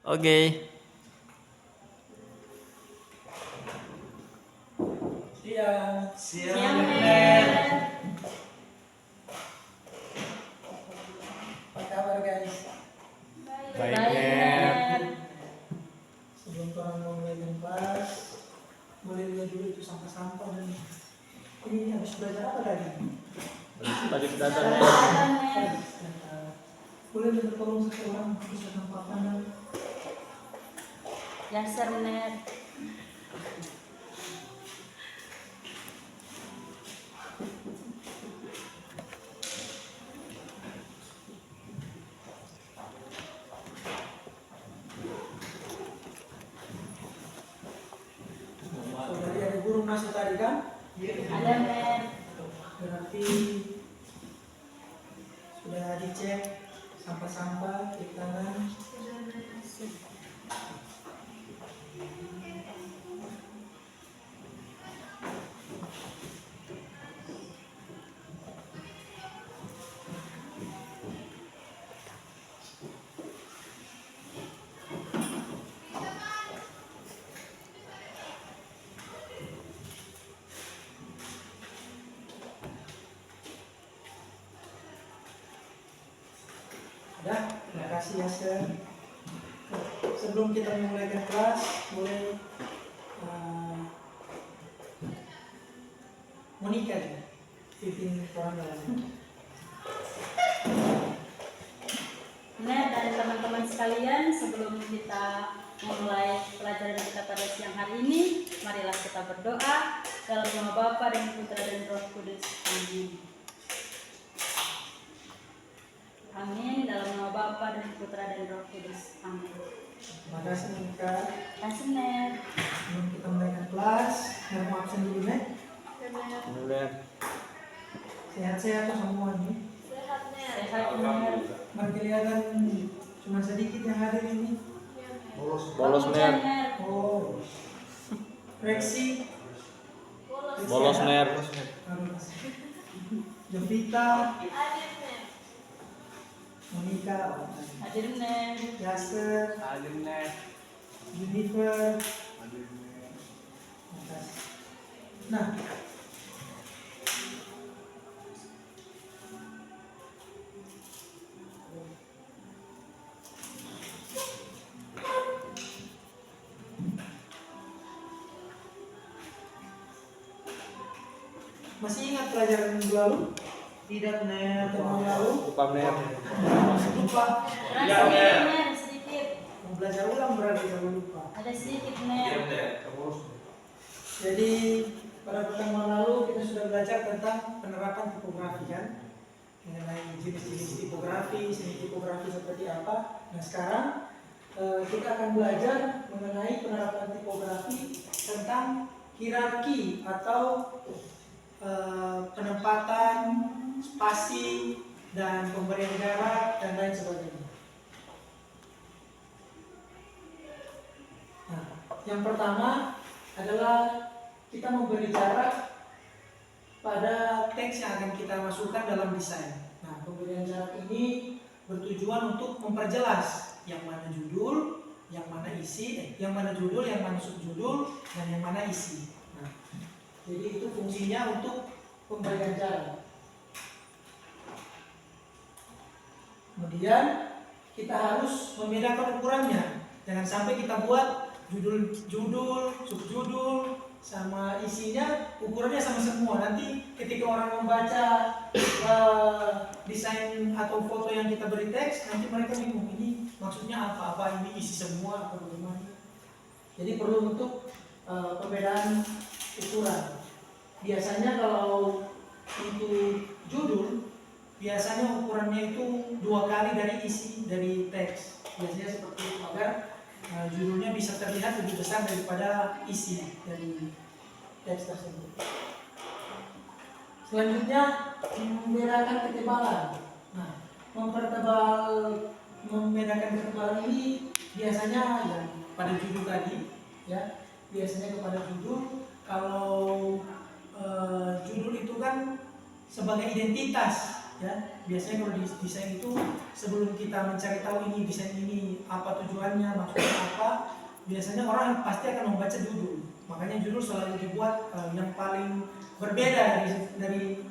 Oke. Siang, Ner. Apa kabar guys? Baik, Baik, Ner. Ner. Sebelum orang mau mulai kelas, boleh lihat dulu itu sampah-sampah dan ini habis belajar apa tadi? Tadi sudah ada, Ner. Ada, Ner. Boleh minta tolong satu orang bisa sampahkan dan Yasser, Ner. dari ada burung masuk tadi kan? Ada, Ner. Berarti sudah dicek sampah-sampah di tangan. Ada, terima kasih ya Sir. Sebelum kita memulai kelas, boleh Monica ya, pimpin orang dalam. Ner dan teman-teman sekalian, sebelum kita memulai pelajaran kita pada siang hari ini, marilah kita berdoa dalam nama Bapa dan Putra dan Roh Kudus. Amin. Amin. Dalam nama Bapa dan Putra dan Roh Kudus. Amin. Terima kasih Monica. Kasih, Ner. Sebelum kita mulai kelas, mau absen dulu Nek. Ner. Sehat-sehat tuh semua nih. Sehat, Ner. Mari kelihatan cuma sedikit yang hadir ini. Bolos, Ner. Oh, Rexi, Bolos, Ner. Jovita, Monica, Hadir, Ner. Yasser, Jennifer. Makasih. Nah, masih ingat pelajaran minggu lalu? Tidak, Ner. Minggu lalu Lupa, Ner. lupa. Ner, sedikit. Mau belajar ulang berarti kalau lupa. Ada sedikit, Ner. Jadi pada pertemuan lalu kita sudah belajar tentang penerapan tipografi kan, mengenai jenis-jenis tipografi, seni tipografi seperti apa. Nah sekarang kita akan belajar mengenai penerapan tipografi tentang hierarki atau penempatan, spasi, dan pemberian jarak dan lain sebagainya. Nah, yang pertama adalah kita memberi jarak pada teks yang akan kita masukkan dalam desain. Nah, pemberian jarak ini bertujuan untuk memperjelas yang mana judul, yang mana isi, yang mana judul, yang mana subjudul, dan yang mana isi. Nah, jadi itu fungsinya untuk pemberian jarak. Kemudian kita harus membedakan ukurannya. Jangan sampai kita buat judul, subjudul, sama isinya ukurannya sama semua. Nanti ketika orang membaca desain atau foto yang kita beri teks, nanti mereka bingung ini maksudnya apa ini isi semua atau bagaimana. Jadi perlu untuk perbedaan ukuran. Biasanya kalau untuk judul, biasanya ukurannya itu 2 kali dari isi dari teks. Biasanya seperti itu agar judulnya bisa terlihat lebih besar daripada isi dari teks tersebut. Selanjutnya membedakan ketebalan. Nah, membedakan ketebalan ini biasanya ya pada judul tadi, ya biasanya kepada judul. Kalau judul itu kan sebagai identitas Ya, biasanya kalau di desain itu sebelum kita mencari tahu ini desain ini apa tujuannya, maksudnya apa, biasanya orang pasti akan membaca judul. Makanya judul selalu dibuat yang paling berbeda dari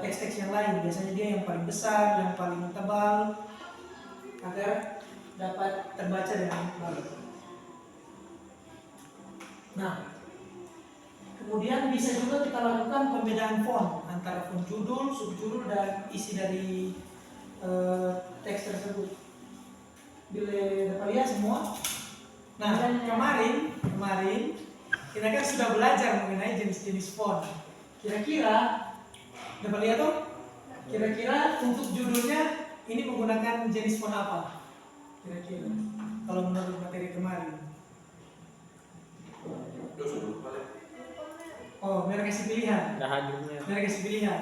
teks-teks yang lain. Biasanya dia yang paling besar, yang paling tebal, agar dapat terbaca dengan baik. Nah, kemudian bisa juga kita lakukan pembedaan font antara font judul, subjudul, dan isi dari teks tersebut. Bila dapat lihat semua. Nah, kemarin kita kan sudah belajar mengenai jenis-jenis font. Kira-kira dapat lihat tuh? Kira-kira untuk judulnya ini menggunakan jenis font apa? Kira-kira kalau menurut materi kemarin. Oh, mereka kasih pilihan. Mereka kasih pilihan.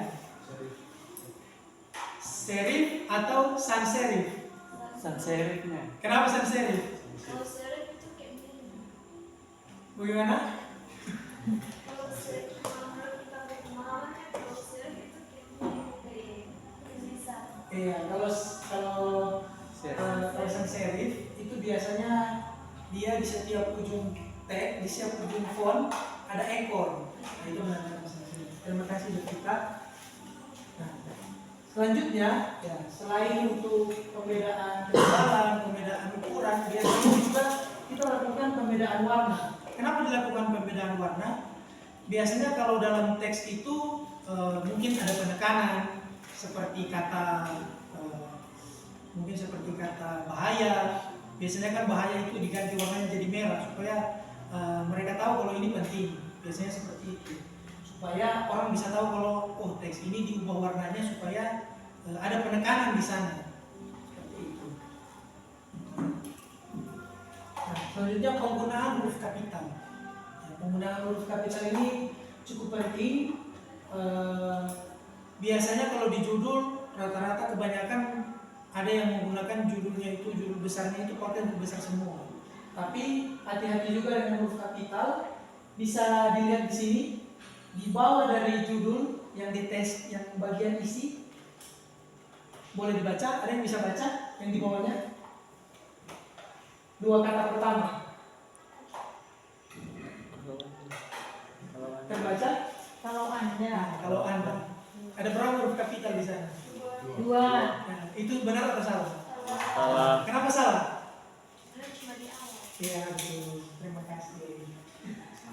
Serif atau sans serif? Sans serifnya. Kenapa sans serif? Kalau serif itu kayak gini. Bagaimana? Kalau serif menurut kita kemarin, kalau serif itu kayak tulisan. Iya, kalau sans serif itu biasanya dia di setiap ujung teks, di setiap ujung font ada ekor. Nah, itu menandakan sans serif. Terima kasih untuk kita. Nah, selanjutnya, ya, selain untuk pembedaan ketebalan, pembedaan ukuran, biasanya juga kita lakukan pembedaan warna. Kenapa dilakukan pembedaan warna? Biasanya kalau dalam teks itu mungkin ada penekanan seperti kata bahaya. Biasanya kan bahaya itu diganti warnanya jadi merah supaya mereka tahu kalau ini penting. Biasanya seperti itu. Supaya orang bisa tahu kalau teks ini diubah warnanya supaya ada penekanan di sana. Seperti itu. Nah, selanjutnya penggunaan huruf kapital. Ya, penggunaan huruf kapital ini cukup penting. Biasanya kalau di judul rata-rata kebanyakan ada yang menggunakan judulnya itu, judul besarnya itu pakai huruf besar semua. Tapi hati-hati juga dengan huruf kapital. Bisa dilihat di sini. Di bawah dari judul yang dites, yang bagian isi, boleh dibaca. Ada yang bisa baca yang di bawahnya? Dua kata pertama terbaca? Kalau Anda. Kalau Anda ada berapa huruf kapital di sana? 2. Nah, itu benar atau salah? Salah. Kenapa salah? Karena cuma di awal. Ya, terima kasih.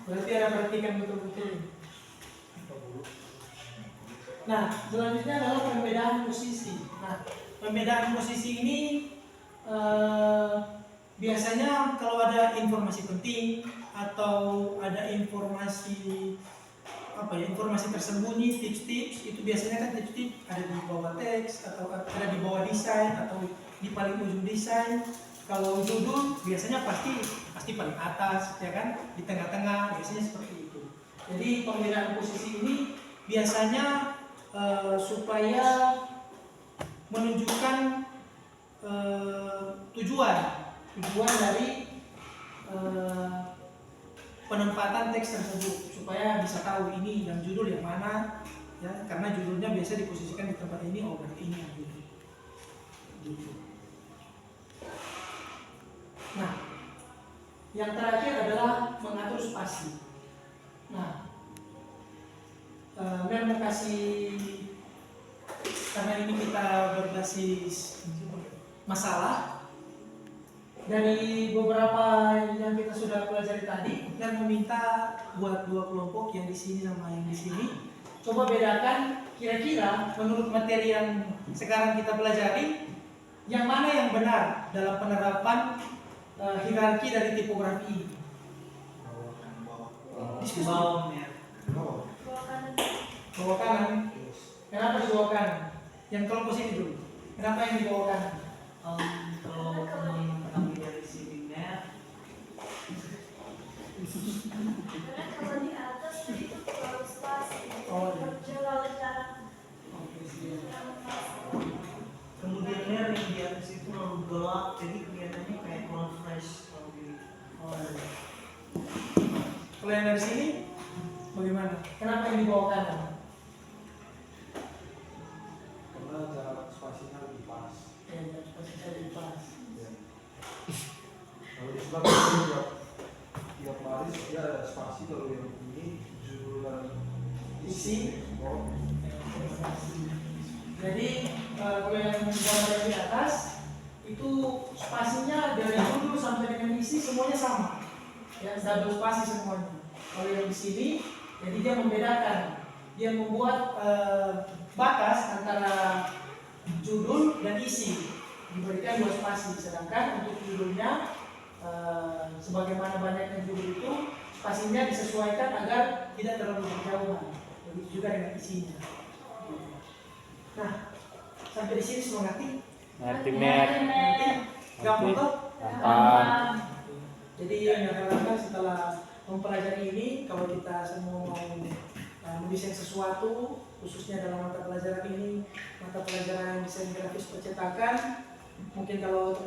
Berarti ada perhatikan betul-betul. Nah, selanjutnya adalah pembedaan posisi. Nah, pembedaan posisi ini biasanya kalau ada informasi penting atau ada informasi tersembunyi, tips-tips, itu biasanya kan tips-tips ada di bawah teks atau ada di bawah desain atau di paling ujung desain. Kalau judul biasanya pasti paling atas, ya kan, di tengah-tengah, biasanya seperti itu. Jadi pembedaan posisi ini biasanya supaya menunjukkan tujuan dari penempatan teks tersebut, supaya bisa tahu ini yang judul yang mana, ya, karena judulnya biasa diposisikan di tempat ini, berarti ini yang judul. Gitu. Nah, yang terakhir adalah mengatur spasi. Nah, Mel mau kasih, karena ini kita berbasis masalah dari beberapa yang kita sudah pelajari tadi, dan meminta buat 2 kelompok yang di sini sama yang di sini. Coba bedakan kira-kira menurut materi yang sekarang kita pelajari, yang mana yang benar dalam penerapan hierarki dari tipografi ini. Diskusi. Bawah kanan. Kenapa di bawah kanan? Yang kelompok sini dulu. Kenapa yang di bawah kanan? Kalau mengambil dari sininya, Karena kalau di atas itu terlalu spasi. Oh, iya. Terlalu cara. Oke, siap. kemudian yang di atas itu terlalu gelap, jadi kelihatannya kayak kurang fresh kalau di. Oh, iya. Kalau yang dari sini bagaimana? Kenapa yang di bawah kanan? Sebab tiap baris dia ada spasi. Kalau yang ini judul dan isi. Jadi kalau yang gambar di atas itu spasinya dari judul sampai dengan isi semuanya sama, ya double spasi semuanya. Kalau yang di sini, jadi dia membedakan, dia membuat batas antara judul dan isi, diberikan 2 spasi. Sedangkan untuk judulnya, sebagaimana banyaknya judul itu, spasinya disesuaikan agar tidak terlalu berjauhan. Begitu juga dengan isinya. Nah, sampai di sini semua ngerti? Ngerti Mer. Ngerti? Gampang toh? Gampang. Jadi yang diharapkan setelah mempelajari ini, kalau kita semua mau mendesain sesuatu, khususnya dalam mata pelajaran ini, mata pelajaran desain grafis percetakan, mungkin kalau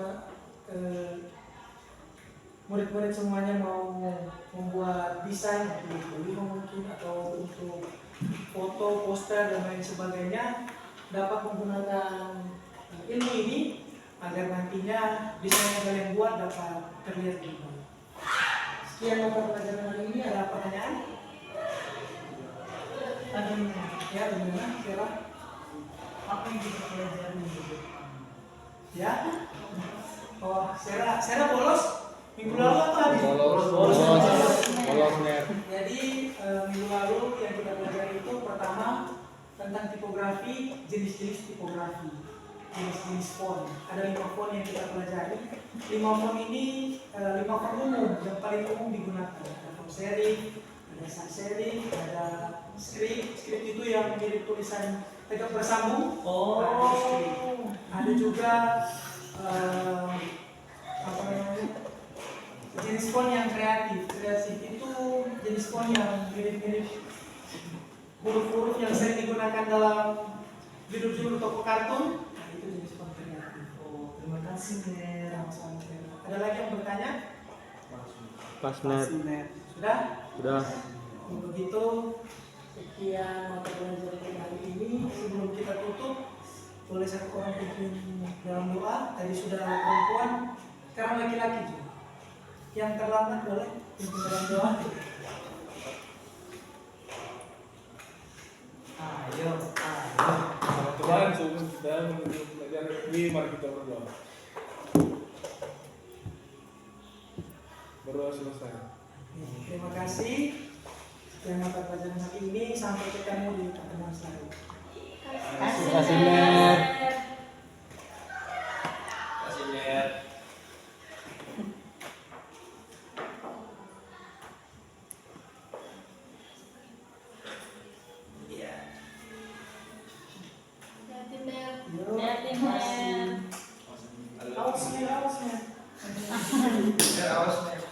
murid-murid semuanya mau membuat desain untuk mungkin atau untuk foto, poster dan lain sebagainya, dapat menggunakan ilmu ini agar nantinya desain yang kalian buat dapat terlihat lebih baik. Sekian mata pelajaran hari ini. Ada pertanyaan? Ada Ya, bagaimana? Kira? apa yang kita pelajari minggu depan? Ya? Oh, Sera bolos minggu lalu atau habis? Bolos Mer. Jadi minggu lalu yang kita pelajari itu pertama tentang tipografi, jenis-jenis tipografi, jenis-jenis font. Ada 5 font yang kita pelajari. 5 font ini 5 font umum yang paling umum digunakan. Ada font serif, ada sans serif, ada script. Script itu yang mirip tulisan tegak bersambung. Nah, itu script. Ada juga apa namanya? Jenis font yang kreatif. Kreatif itu jenis font yang mirip-mirip huruf-huruf yang sering digunakan dalam judul-judul toko kartun. Nah, itu jenis font kreatif. Oh, terima kasih Mer. Sama-sama. Ada lagi yang bertanya? Pas Mer. Sudah? Sudah. Kalau begitu, sekian mata pelajaran kita hari ini. Sebelum kita tutup, boleh satu orang pimpin dalam doa. Tadi sudah perempuan, sekarang laki-laki juga. Yang terlambat boleh pimpin dalam doa. Ayo. Teman-teman, sebelum kita menuju pelajaran ini, mari kita berdoa. Berdoa selesai. Terima kasih. Sekian mata pelajaran hari ini. Sampai ketemu di pertemuan selanjutnya. Kasih Kasih, Mer. Mer. Kasih Mer. Hati-hati, Mer. Yo, Hati-hati, makasih. Mer. Awas, Mer, awas, Mer. Awas, Mer.